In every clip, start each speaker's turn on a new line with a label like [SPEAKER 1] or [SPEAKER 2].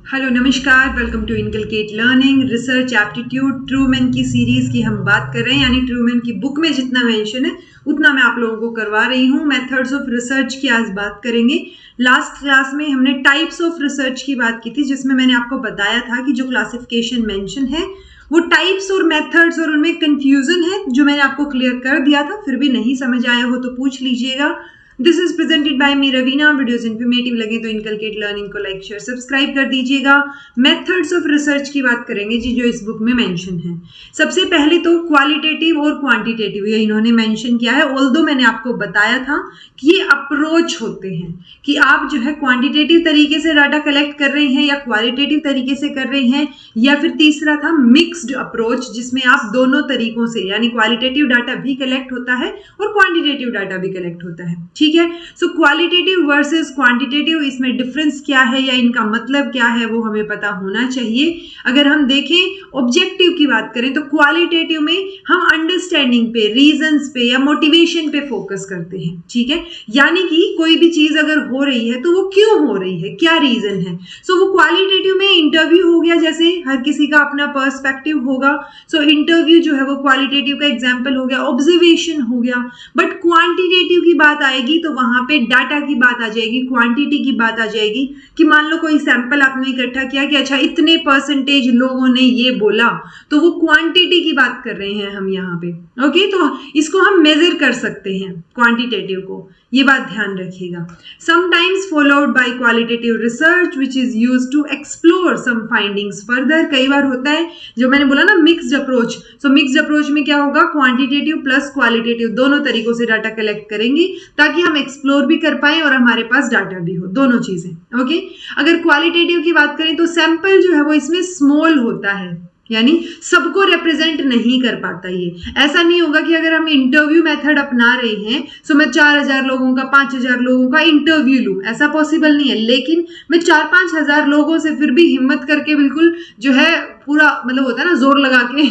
[SPEAKER 1] Hello नमस्कार, welcome to inculcate learning research aptitude Trueman की series की हम बात कर रहे हैं, यानी ट्रूमैन की बुक में जितना मेंशन है उतना मैं आप लोगों को करवा रही हूँ। मेथड्स ऑफ रिसर्च की आज बात करेंगे। लास्ट क्लास में हमने टाइप्स ऑफ रिसर्च की बात की थी, जिसमें मैंने आपको बताया था कि जो क्लासिफिकेशन मेंशन है वो टाइप्स और मेथड्स और उनमें कंफ्यूजन है, जो मैंने आपको क्लियर कर दिया था। फिर भी नहीं समझ आया हो तो पूछ लीजिएगा। This is presented by me Raveena. Videos informative लगे तो इनकलकेट लर्निंग को लाइक शेयर सब्सक्राइब कर दीजिएगा। मेथड्स ऑफ रिसर्च की बात करेंगे जी, जो इस बुक में मेंशन है। सबसे पहले तो क्वालिटेटिव और क्वांटिटेटिव ये इन्होंने मेंशन किया है। ऑल्दो मैंने आपको बताया था कि ये अप्रोच होते हैं कि आप जो है क्वांटिटेटिव तरीके से डाटा कलेक्ट कर रहे हैं या क्वालिटेटिव तरीके से कर रहे हैं, या फिर तीसरा था मिक्स्ड अप्रोच, जिसमें आप दोनों तरीकों से यानी क्वालिटेटिव डाटा भी कलेक्ट होता है और क्वांटिटेटिव डाटा भी कलेक्ट होता है। ठीक है, सो क्वालिटेटिव वर्सेस क्वांटिटेटिव, इसमें डिफरेंस क्या है या इनका मतलब क्या है वो हमें पता होना चाहिए। अगर हम देखें ऑब्जेक्टिव की बात करें तो क्वालिटेटिव में हम अंडरस्टैंडिंग पे, रीजंस पे या मोटिवेशन पे फोकस करते हैं। ठीक है, यानी कि कोई भी चीज अगर हो रही है तो वो क्यों हो रही है, क्या रीजन है। सो वो क्वालिटेटिव में इंटरव्यू हो गया, जैसे हर किसी का अपना पर्सपेक्टिव होगा। सो इंटरव्यू जो है वो क्वालिटेटिव का एग्जाम्पल हो गया, ऑब्जर्वेशन हो गया। बट क्वांटिटेटिव की बात आएगी तो वहां पे डाटा की बात आ जाएगी, क्वांटिटी की बात आ जाएगी कि मान लो कोई सैंपल आपने इकट्ठा किया कि अच्छा इतने परसेंटेज लोगों ने ये बोला, तो वो क्वांटिटी की बात कर रहे हैं हम यहाँ पे। ओके, तो इसको हम मेजर कर सकते हैं क्वांटिटेटिव को, ये बात ध्यान रखिएगा। Sometimes followed by qualitative research which is used to explore some findings further. कई बार होता है जो मैंने बोला ना mixed approach. So mixed approach में क्या होगा, क्वांटिटेटिव प्लस क्वालिटेटिव दोनों तरीकों से डाटा कलेक्ट करेंगे ताकि हम एक्सप्लोर भी कर पाए और हमारे पास डाटा भी हो, दोनों चीजें। ओके, अगर क्वालिटेटिव की बात करें तो सैंपल जो है वो इसमें स्मॉल होता है, यानी सबको रिप्रेजेंट नहीं कर पाता। ये ऐसा नहीं होगा कि अगर हम इंटरव्यू मेथड अपना रहे हैं तो मैं 4000 लोगों का 5000 लोगों का इंटरव्यू लूं, ऐसा पॉसिबल नहीं है। लेकिन मैं 4-5 हजार लोगों से फिर भी हिम्मत करके बिल्कुल जो है पूरा मतलब होता है ना जोर लगा के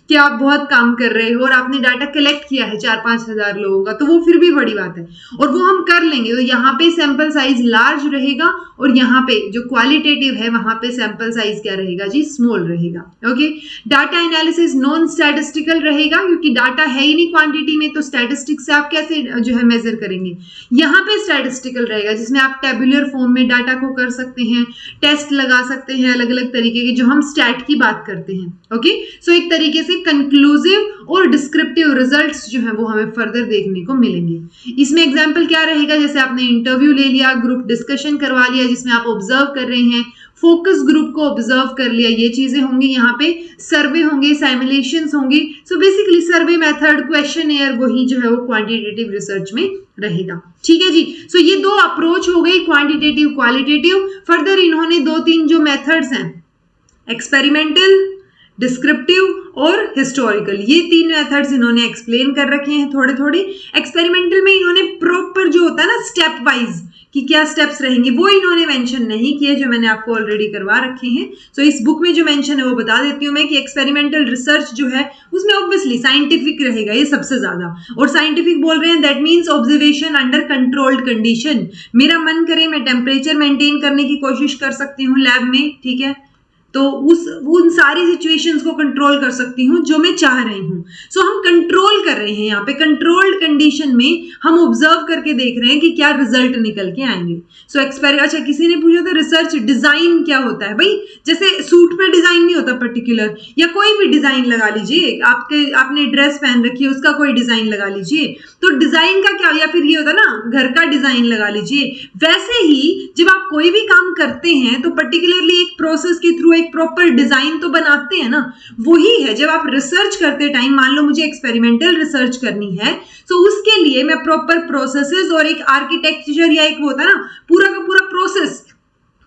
[SPEAKER 1] कि आप बहुत काम कर रहे हो और आपने डाटा कलेक्ट किया है 4-5 हजार लोगों का, तो वो फिर भी बड़ी बात है और वो हम कर लेंगे। तो यहाँ पे सैंपल साइज लार्ज रहेगा और यहाँ पे जो क्वालिटेटिव है वहां पे सैंपल साइज क्या रहेगा जी, स्मॉल रहेगा। Okay, data analysis non statistical रहेगा क्योंकि डाटा है ही नहीं क्वांटिटी में, तो स्टैटिस्टिक्स से आप कैसे जो है मेजर करेंगे। यहाँ पे स्टैटिस्टिकल रहेगा जिसमें आप टेबुलर फॉर्म में डाटा को कर सकते हैं, टेस्ट लगा सकते हैं अलग अलग तरीके के, जो हम स्टैट की बात करते हैं। ओके, सो एक तरीके से कंक्लूसिव और डिस्क्रिप्टिव रिजल्ट्स जो है वो हमें फर्दर देखने को मिलेंगे। इसमें एग्जांपल क्या रहेगा, जैसे आपने इंटरव्यू ले लिया, ग्रुप डिस्कशन करवा लिया जिसमें आप ऑब्जर्व कर रहे हैं, फोकस ग्रुप को ऑब्जर्व कर लिया, ये चीजें होंगी। यहाँ पे सर्वे होंगे, साइमुलेशंस होंगी। सो बेसिकली सर्वे मेथड, क्वेश्चनएयर, वही जो है वो क्वांटिटेटिव रिसर्च में रहेगा। ठीक है जी, सो ये दो अप्रोच हो गई, क्वांटिटेटिव क्वालिटेटिव। फर्दर इन्होंने 2-3 जो मेथड्स हैं, एक्सपेरिमेंटल, डिस्क्रिप्टिव और हिस्टोरिकल, ये 3 मेथड्स इन्होंने एक्सप्लेन कर रखे हैं थोड़े थोड़े। एक्सपेरिमेंटल में इन्होंने प्रॉपर जो होता है ना स्टेप वाइज कि क्या स्टेप्स रहेंगे वो इन्होंने मेंशन नहीं किए, जो मैंने आपको ऑलरेडी करवा रखे हैं। सो इस बुक में जो मेंशन है वो बता देती हूँ मैं कि एक्सपेरिमेंटल रिसर्च जो है उसमें ऑब्वियसली साइंटिफिक रहेगा ये सबसे ज्यादा। और साइंटिफिक बोल रहे हैं that means observation under controlled condition. मेरा मन करे मैं टेम्परेचर मेंटेन करने की कोशिश कर सकती हूँ लैब में, ठीक है, तो उन सारी सिचुएशंस को कंट्रोल कर सकती हूँ जो मैं चाह रही हूँ। सो हम कंट्रोल कर रहे हैं यहाँ पे, कंट्रोल्ड कंडीशन में हम ऑब्जर्व करके देख रहे हैं कि क्या रिजल्ट निकल के आएंगे। सो अच्छा किसी ने पूछा था रिसर्च डिजाइन क्या होता है। भाई जैसे सूट पे डिजाइन नहीं होता पर्टिकुलर, या कोई भी डिजाइन लगा लीजिए, आपने ड्रेस पहन रखी है उसका कोई डिजाइन लगा लीजिए, तो डिजाइन का क्या, या फिर ये होता ना घर का डिजाइन लगा लीजिए। वैसे ही जब आप कोई भी काम करते हैं तो पर्टिकुलरली एक प्रोसेस के थ्रू एक प्रॉपर डिजाइन तो बनाते हैं ना, वही है जब आप रिसर्च करते टाइम, मान लो मुझे एक्सपेरिमेंटल रिसर्च करनी है तो उसके लिए मैं प्रॉपर प्रोसेसेस और एक आर्किटेक्चर या एक वो होता है ना पूरा का पूरा प्रोसेस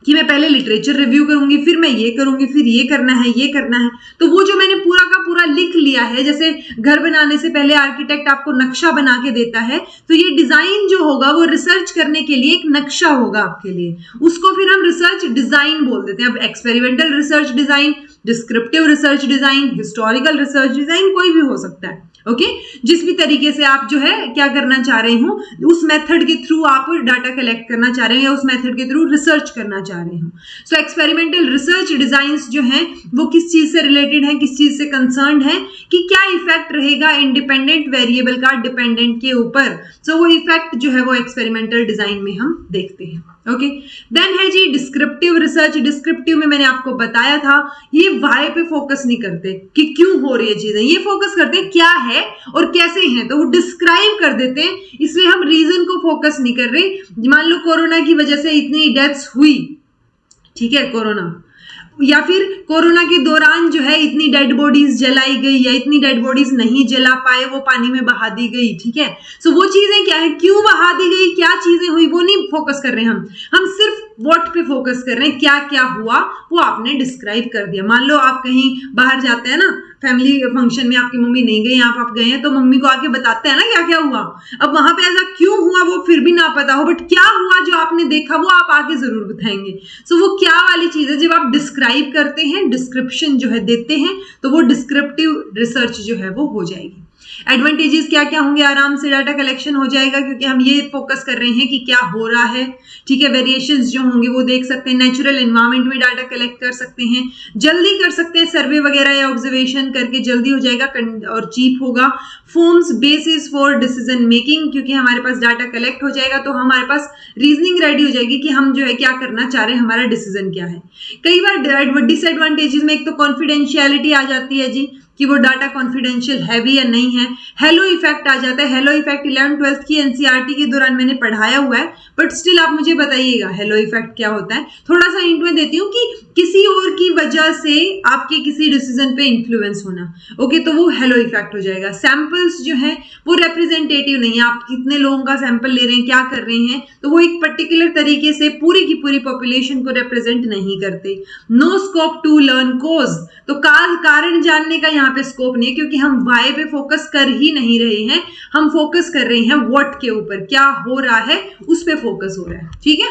[SPEAKER 1] कि मैं पहले लिटरेचर रिव्यू करूंगी, फिर मैं ये करूंगी, फिर ये करना है, ये करना है, तो वो जो मैंने पूरा का पूरा लिख लिया है, जैसे घर बनाने से पहले आर्किटेक्ट आपको नक्शा बना के देता है, तो ये डिजाइन जो होगा वो रिसर्च करने के लिए एक नक्शा होगा आपके लिए, उसको फिर हम रिसर्च डिजाइन बोल देते हैं। अब experimental research design, descriptive research design, historical research design कोई भी हो सकता है। ओके, जिस भी तरीके से आप जो है क्या करना चाह रहे हो, उस मेथड के थ्रू आप डाटा कलेक्ट करना चाह रहे हो या उस मेथड के थ्रू रिसर्च करना चाह रही हूँ। सो एक्सपेरिमेंटल रिसर्च डिजाइन्स जो हैं वो किस चीज से रिलेटेड हैं, किस चीज से कंसर्न्ड है कि क्या इफेक्ट रहेगा इंडिपेंडेंट वेरिएबल का डिपेंडेंट के ऊपर। सो वो इफेक्ट जो है वो एक्सपेरिमेंटल डिजाइन में हम देखते हैं। ओके, देन है जी डिस्क्रिप्टिव रिसर्च। डिस्क्रिप्टिव में मैंने आपको बताया था ये वाई पे फोकस नहीं करते कि क्यों हो रही है चीजें, ये फोकस करते हैं क्या है और कैसे हैं, तो वो डिस्क्राइब कर देते हैं, इसलिए हम रीजन को फोकस नहीं कर रहे। मान लो कोरोना की वजह से इतनी डेथ्स हुई, ठीक है, कोरोना, या फिर कोरोना के दौरान जो है इतनी डेड बॉडीज जलाई गई या इतनी डेड बॉडीज नहीं जला पाए, वो पानी में बहा दी गई, ठीक है। सो वो चीजें क्या है, क्यों बहा दी गई, क्या चीजें हुई, वो नहीं फोकस कर रहे हैं हम सिर्फ व्हाट पे फोकस कर रहे हैं, क्या क्या हुआ वो आपने डिस्क्राइब कर दिया। मान लो आप कहीं बाहर जाते हैं ना, फैमिली फंक्शन में आपकी मम्मी नहीं गई, आप गए हैं, तो मम्मी को आके बताते हैं ना क्या क्या हुआ। अब वहां पे ऐसा क्यों हुआ वो फिर भी ना पता हो, बट क्या हुआ जो आपने देखा वो आप आके जरूर बताएंगे। सो वो क्या वाली चीज है, जब आप डिस्क्राइब करते हैं, डिस्क्रिप्शन जो है देते हैं, तो वो डिस्क्रिप्टिव रिसर्च जो है वो हो जाएगी। एडवांटेजेस क्या क्या होंगे, आराम से डाटा कलेक्शन हो जाएगा क्योंकि हम ये फोकस कर रहे हैं कि क्या हो रहा है, ठीक है। वेरिएशंस जो होंगे वो देख सकते हैं, नेचुरल एनवायरनमेंट में डाटा कलेक्ट कर सकते हैं, जल्दी कर सकते हैं, सर्वे वगैरह या ऑब्जर्वेशन करके जल्दी हो जाएगा और चीप होगा। Forms basis for decision making, क्योंकि हमारे पास डाटा कलेक्ट हो जाएगा तो हमारे पास रीजनिंग रेडी हो जाएगी कि हम जो है क्या करना चाह रहे हैं, हमारा डिसीजन क्या है। कई बार डिसएडवांटेजेस में एक तो कॉन्फिडेंशियलिटी आ जाती है जी, कि वो डाटा कॉन्फिडेंशियल है भी या नहीं है। हेलो इफेक्ट आ जाता है। हेलो इफेक्ट 11th-12th की एनसीईआरटी के दौरान मैंने पढ़ाया हुआ है, बट स्टिल आप मुझे बताइएगा हेलो इफेक्ट क्या होता है। थोड़ा सा हिंट में देती हूँ कि किसी और की वजह से आपके किसी डिसीजन पे इन्फ्लुएंस होना, ओके, तो वो हेलो इफेक्ट हो जाएगा। सैंपल्स जो है वो रिप्रेजेंटेटिव नहीं है, आप कितने लोगों का सैंपल ले रहे हैं, क्या कर रहे हैं, तो वो एक पर्टिकुलर तरीके से पूरी की पूरी पॉपुलेशन को रिप्रेजेंट नहीं करते। नो स्कोप टू लर्न कोज, तो कारण जानने का यहाँ पे स्कोप नहीं है, क्योंकि हम वाई पे फोकस कर ही नहीं रहे हैं, हम फोकस कर रहे हैं व्हाट के ऊपर, क्या हो रहा है उस पे फोकस हो रहा है, ठीक है।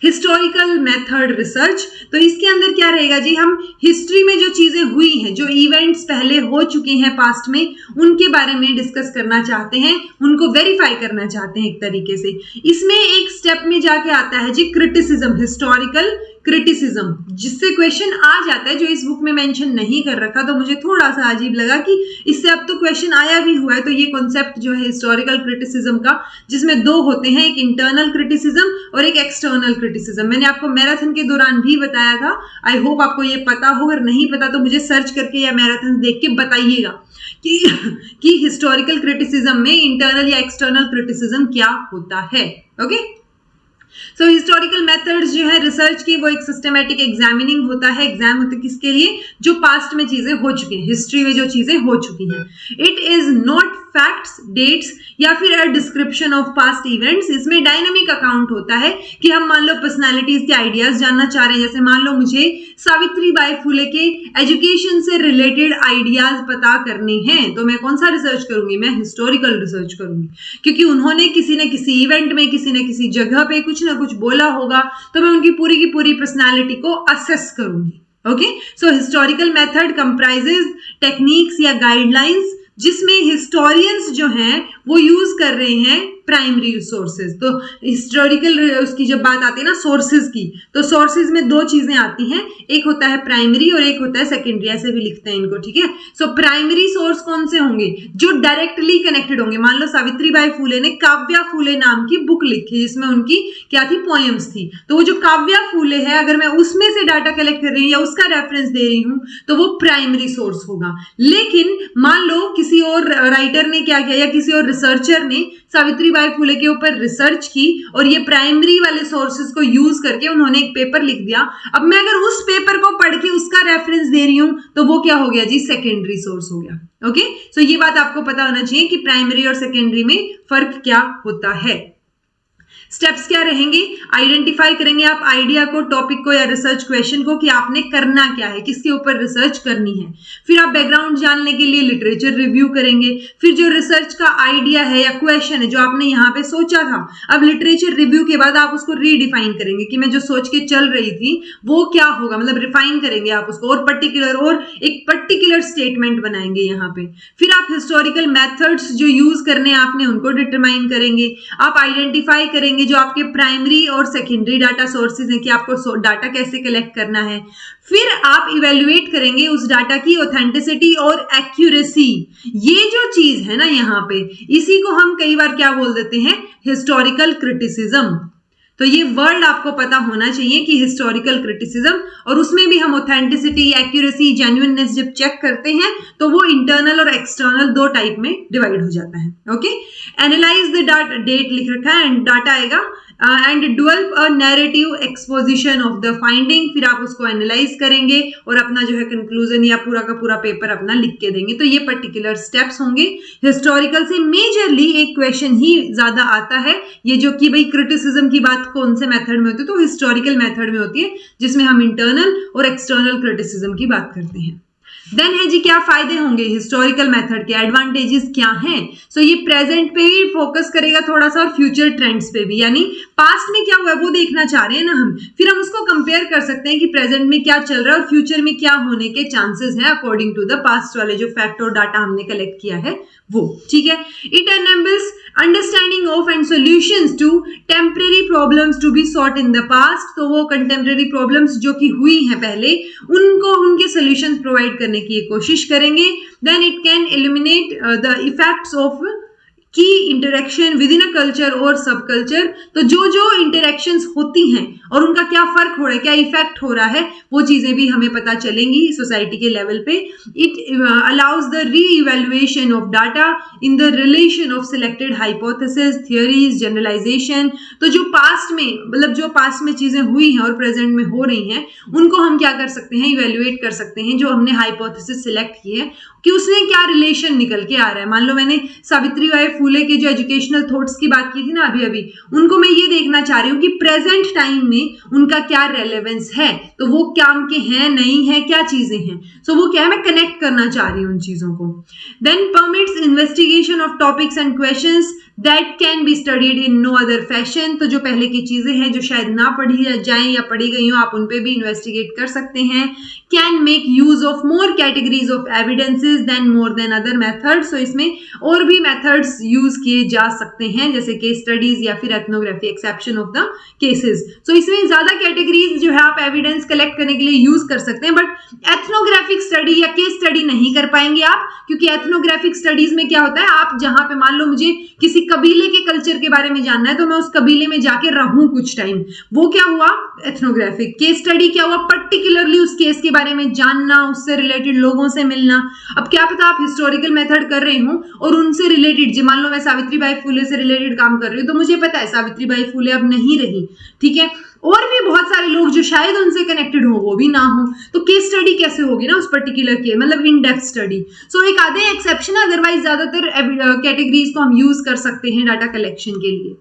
[SPEAKER 1] हिस्टोरिकल मेथड रिसर्च, तो इसके अंदर क्या रहेगा जी, हम हिस्ट्री में जो चीजें हुई हैं, जो इवेंट्स पहले हो चुके हैं पास्ट में, उनके बारे में डिस्कस करना चाहते हैं, उनको वेरीफाई करना चाहते हैं एक तरीके से। इसमें एक स्टेप में जाके आता है जी क्रिटिसिज्म, हिस्टोरिकल क्रिटिसिज्म, जिससे क्वेश्चन आ जाता है, जो इस बुक में मेंशन नहीं कर रखा, तो मुझे थोड़ा सा अजीब लगा कि इससे अब तो क्वेश्चन आया भी हुआ है। तो ये कॉन्सेप्ट जो है हिस्टोरिकल क्रिटिसिज्म का, जिसमें दो होते हैं, एक इंटरनल क्रिटिसिज्म और एक एक्सटर्नल क्रिटिसिज्म। मैंने आपको मैराथन के दौरान भी बताया था, आई होप आपको ये पता हो, अगर नहीं पता तो मुझे सर्च करके या मैराथन देख के बताइएगा कि हिस्टोरिकल क्रिटिसिज्म में इंटरनल या एक्सटर्नल क्रिटिसिज्म क्या होता है। ओके, सो हिस्टोरिकल मेथड्स जो है रिसर्च की, वो एक सिस्टमैटिक एग्जामिनिंग होता है। एग्जाम होते किसके लिए, जो पास्ट में चीजें हो चुकी हैं, हिस्ट्री में जो चीजें हो चुकी हैं। It is not facts, dates या फिर a description of past events. इसमें डायनामिक अकाउंट होता है कि हम मान लो पर्सनालिटीज के आइडियाज जानना चाह रहे हैं, जैसे मान लो मुझे सावित्री बाई फुले के एजुकेशन से रिलेटेड आइडियाज पता करने हैं, तो मैं कौन सा रिसर्च करूंगी, मैं हिस्टोरिकल रिसर्च करूंगी, क्योंकि उन्होंने किसी न किसी इवेंट में, किसी न किसी जगह पे कुछ ना कुछ बोला होगा, तो मैं उनकी पूरी की पूरी पर्सनालिटी को असेस करूंगी। ओके, सो हिस्टोरिकल मेथड कंप्राइजेज टेक्निक्स या गाइडलाइंस जिसमें हिस्टोरियंस जो हैं वो यूज कर रहे हैं प्राइमरी सोर्सेज। तो हिस्टोरिकल उसकी जब बात आती है ना सोर्सेज की, तो सोर्सेज में दो चीजें आती हैं, एक होता है प्राइमरी और एक होता है सेकेंडरी, ऐसे भी लिखते हैं इनको, ठीक है। सो प्राइमरी सोर्स कौन से होंगे, जो डायरेक्टली कनेक्टेड होंगे। मान लो सावित्री बाई फुले ने काव्या फुले नाम की बुक लिखी, जिसमें उनकी क्या थी, पोएम्स थी, तो वो जो काव्या फुले है, अगर मैं उसमें से डाटा कलेक्ट कर रही हूँ या उसका रेफरेंस दे रही हूँ, तो वो प्राइमरी सोर्स होगा। लेकिन मान लो किसी और राइटर ने क्या किया, या किसी और रिसर्चर ने सावित्री बाई फुले के ऊपर रिसर्च की और ये प्राइमरी वाले सोर्सेज को यूज करके उन्होंने एक पेपर लिख दिया। अब मैं अगर उस पेपर को पढ़ के उसका रेफरेंस दे रही हूं, तो वो क्या हो गया जी, सेकेंडरी सोर्स हो गया। ओके, सो ये बात आपको पता होना चाहिए कि प्राइमरी और सेकेंडरी में फर्क क्या होता है। स्टेप्स क्या रहेंगे, आइडेंटिफाई करेंगे आप आइडिया को, टॉपिक को या रिसर्च क्वेश्चन को, कि आपने करना क्या है, किसके ऊपर रिसर्च करनी है। फिर आप बैकग्राउंड जानने के लिए लिटरेचर रिव्यू करेंगे। फिर जो रिसर्च का आइडिया है या क्वेश्चन है जो आपने यहाँ पे सोचा था, अब लिटरेचर रिव्यू के बाद आप उसको रीडिफाइन करेंगे कि मैं जो सोच के चल रही थी वो क्या होगा, मतलब रिफाइन करेंगे आप उसको और एक पर्टिकुलर स्टेटमेंट बनाएंगे यहाँ पे। फिर आप हिस्टोरिकल मेथड्स जो यूज करने आपने उनको डिटरमाइन करेंगे। आप आइडेंटिफाई करेंगे करेंगे जो आपके प्राइमरी और सेकेंडरी डाटा सोर्सेज हैं कि आपको डाटा कैसे कलेक्ट करना है। फिर आप इवेल्युएट करेंगे उस डाटा की ऑथेंटिसिटी और एक्यूरेसी। ये जो चीज है ना यहाँ पे, इसी को हम कई बार क्या बोल देते हैं, हिस्टोरिकल क्रिटिसिज्म। तो ये वर्ड आपको पता होना चाहिए कि हिस्टोरिकल क्रिटिसिज्म, और उसमें भी हम ऑथेंटिसिटी, एक्यूरेसी, जेन्युइननेस जब चेक करते हैं तो वो इंटरनल और एक्सटर्नल दो टाइप में डिवाइड हो जाता है। Okay, analyse the data, date लिख रखा है एंड डाटा आएगा, and develop a narrative exposition of the finding. फिर आप उसको एनालाइज करेंगे और अपना जो है कंक्लूजन या पूरा का पूरा पेपर अपना लिख के देंगे। तो ये पर्टिकुलर स्टेप्स होंगे। हिस्टोरिकल से मेजरली एक क्वेश्चन ही ज्यादा आता है, ये जो कि भाई क्रिटिसिज्म की बात कौन से मेथड में होती है, तो हिस्टोरिकल मेथड में होती है, जिसमें हम इंटरनल और एक्सटर्नल क्रिटिसिज्म की बात करते हैं। देन है जी क्या फायदे होंगे हिस्टोरिकल मेथड के, एडवांटेजेस क्या हैं। सो ये प्रेजेंट पे भी फोकस करेगा थोड़ा सा और फ्यूचर ट्रेंड्स पे भी, यानी पास्ट में क्या हुआ है वो देखना चाह रहे हैं ना हम, फिर हम उसको कंपेयर कर सकते हैं कि प्रेजेंट में क्या चल रहा है और फ्यूचर में क्या होने के चांसेस हैं अकॉर्डिंग टू द पास्ट वाले जो फैक्ट और डाटा हमने कलेक्ट किया है वो। ठीक है, it enables understanding of and solutions to temporary problems to be solved in the past. तो वो कंटेम्परेरी प्रॉब्लम्स जो कि हुई हैं पहले, उनको उनके सॉल्यूशंस प्रोवाइड करने की कोशिश करेंगे। Then it can eliminate the effects of की इंटरेक्शन विद इन अ कल्चर और सब कल्चर। तो जो जो इंटरेक्शंस होती हैं और उनका क्या फर्क हो रहा है, क्या इफेक्ट हो रहा है, वो चीजें भी हमें पता चलेंगी सोसाइटी के लेवल पे। It allows the re-evaluation of data in the relation of selected hypothesis, theories, generalisation. तो जो पास्ट में, मतलब जो पास्ट में चीजें हुई हैं और प्रेजेंट में हो रही हैं, उनको हम क्या कर सकते हैं, इवेल्युएट कर सकते हैं, जो हमने हाइपोथेसिस सिलेक्ट की है कि उसमें क्या रिलेशन निकल के आ रहा है। मान लो मैंने सावित्री बाई फुले के जो एजुकेशनल थॉट्स की बात की थी ना अभी, उनको मैं ये देखना चाह रही हूँ कि प्रेजेंट टाइम में उनका क्या रेलेवेंस है, तो वो काम के हैं, नहीं है, क्या चीजें हैं। सो वो क्या है, मैं कनेक्ट करना चाह रही हूँ उन चीजों को। Then permits investigation of topics and questions that can be studied in no other fashion. तो जो पहले की चीजें हैं जो शायद ना पढ़ी जाएं या पढ़ी गई हो, आप उन पे भी इन्वेस्टिगेट कर सकते हैं। Can make use of more categories of evidences than more than other methods. तो इसमें और भी मेथड्स यूज किए जा सकते हैं, जैसे केस स्टडीज या फिर ethnography, exception of the cases. So इसमें ज्यादा कैटेगरीज जो है आप एविडेंस कलेक्ट करने के लिए यूज कर सकते हैं, बट एथनोग्राफिक स्टडी या केस स्टडी नहीं कर पाएंगे आप, क्योंकि एथनोग्राफिक स्टडीज में क्या होता है, आप जहां पे मान लो मुझे किसी कबीले के कल्चर के बारे में जानना है, तो मैं उस कबीले में जाके रहूं कुछ टाइम, वो क्या हुआ एथनोग्राफिक। केस स्टडी क्या हुआ, पर्टिकुलरली उस केस के बारे में जानना, उससे रिलेटेड लोगों से मिलना। अब क्या पता आप हिस्टोरिकल मेथड कर रहे हो और उनसे रिलेटेड, मान लो मैं सावित्री बाई फुले से रिलेटेड काम कर रही हूँ, तो मुझे पता है सावित्री बाई फुले अब नहीं रही, ठीक है, और भी बहुत सारे लोग जो शायद उनसे कनेक्टेड हो वो भी ना हो, तो केस स्टडी कैसे होगी ना उस पर्टिकुलर के, मतलब इन डेप्थ स्टडी। सो एक आधे एक्सेप्शन है, अदरवाइज ज्यादातर कैटेगरीज को हम यूज कर सकते हैं डाटा कलेक्शन के लिए।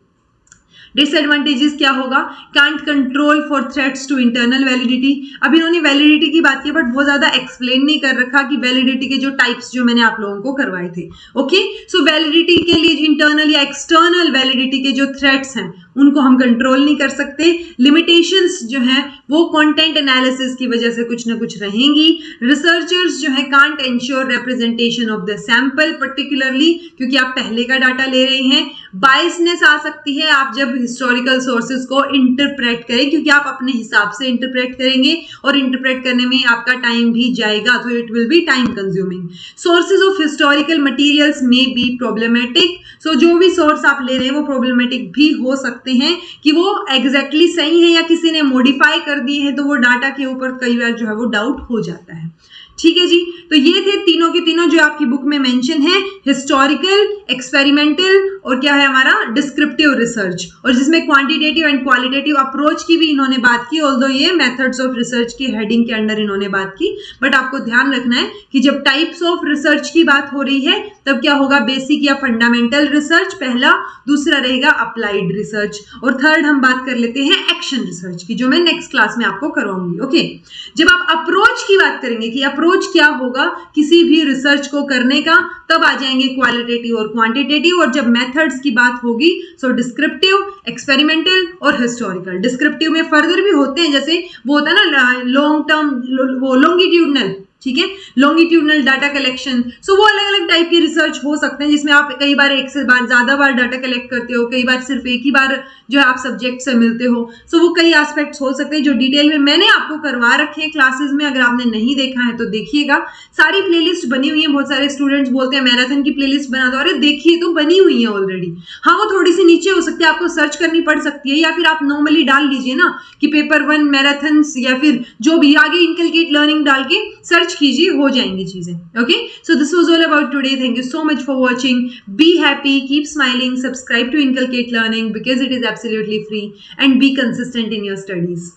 [SPEAKER 1] डिसएडवांटेजेस क्या होगा, can't control for threats to internal validity. अब इन्होंने वैलिडिटी की बात की बट बहुत ज्यादा एक्सप्लेन नहीं कर रखा कि वैलिडिटी के जो टाइप्स जो मैंने आप लोगों को करवाए थे। ओके, सो वैलिडिटी के लिए इंटरनल या एक्सटर्नल वैलिडिटी के जो थ्रेट्स हैं उनको हम कंट्रोल नहीं कर सकते। लिमिटेशंस जो हैं वो कंटेंट एनालिसिस की वजह से कुछ ना कुछ रहेंगी। रिसर्चर्स जो है can't ensure representation of the sample particularly, क्योंकि आप पहले का डाटा ले रहे हैं। बायसनेस आ सकती है आप जब हिस्टोरिकल सोर्सेज को इंटरप्रेट करें, क्योंकि आप अपने हिसाब से इंटरप्रेट करेंगे और इंटरप्रेट करने में आपका टाइम भी जाएगा, तो it will be time consuming. Sources of historical materials में बी प्रॉब्लमेटिक। सो जो भी सोर्स आप ले रहे हैं वो प्रॉब्लमेटिक भी हो सकते हैं कि वो एग्जैक्टली सही है या किसी ने मॉडिफाई कर दिए हैं, तो वो डाटा के ऊपर कई बार जो है वो डाउट हो जाता है। ठीक है जी, तो ये थे तीनों के तीनों जो आपकी बुक में मेंशन है, हिस्टोरिकल, एक्सपेरिमेंटल और क्या है हमारा डिस्क्रिप्टिव रिसर्च, और जिसमें क्वांटिटेटिव एंड क्वालिटेटिव अप्रोच की भी इन्होंने बात की, ऑल्दो ये मेथड्स ऑफ रिसर्च की हेडिंग के अंडर इन्होंने बात की। बट आपको ध्यान रखना है कि जब टाइप्स ऑफ रिसर्च की बात हो रही है तब क्या होगा, बेसिक या फंडामेंटल रिसर्च पहला, दूसरा रहेगा अप्लाइड रिसर्च, और थर्ड हम बात कर लेते हैं एक्शन रिसर्च की, जो मैं नेक्स्ट क्लास में आपको करवाऊंगी। ओके, जब आप अप्रोच की बात करेंगे कि अप्रोच क्या होगा किसी भी रिसर्च को करने का, तब आ जाएंगे क्वालिटेटिव और क्वांटिटेटिव, और जब मेथड्स की बात होगी सो डिस्क्रिप्टिव, एक्सपेरिमेंटल और हिस्टोरिकल। डिस्क्रिप्टिव में फर्दर भी होते हैं, जैसे वो होता है ना लॉन्ग टर्म, वो लॉन्गिट्यूडनल, ठीक है, लॉन्गिट्यूडनल डाटा कलेक्शन, सो वो अलग अलग टाइप की रिसर्च हो सकते हैं जिसमें आप कई बार एक से बार ज्यादा बार डाटा कलेक्ट करते हो, कई बार सिर्फ एक ही बार जो है आप सब्जेक्ट से मिलते हो, सो वो कई एस्पेक्ट्स हो सकते हैं जो डिटेल में मैंने आपको करवा रखे हैं क्लासेस में। अगर आपने नहीं देखा है तो देखिएगा, सारी प्लेलिस्ट बनी हुई है। बहुत सारे स्टूडेंट्स बोलते हैं मैराथन की प्लेलिस्ट बना दो, अरे देखिए तो बनी हुई है ऑलरेडी। हाँ, वो थोड़ी सी नीचे हो सकती है, आपको सर्च करनी पड़ सकती है, या फिर आप नॉर्मली डाल लीजिए ना कि पेपर 1 मैराथन या फिर जो भी आगे इनकलकेट लर्निंग डाल के सर्च कीजिए, हो जाएंगी चीजें। Okay, so this was all about today. Thank you so much for watching. Be happy, keep smiling, subscribe to inculcate learning because it is absolutely free, and be consistent in your studies.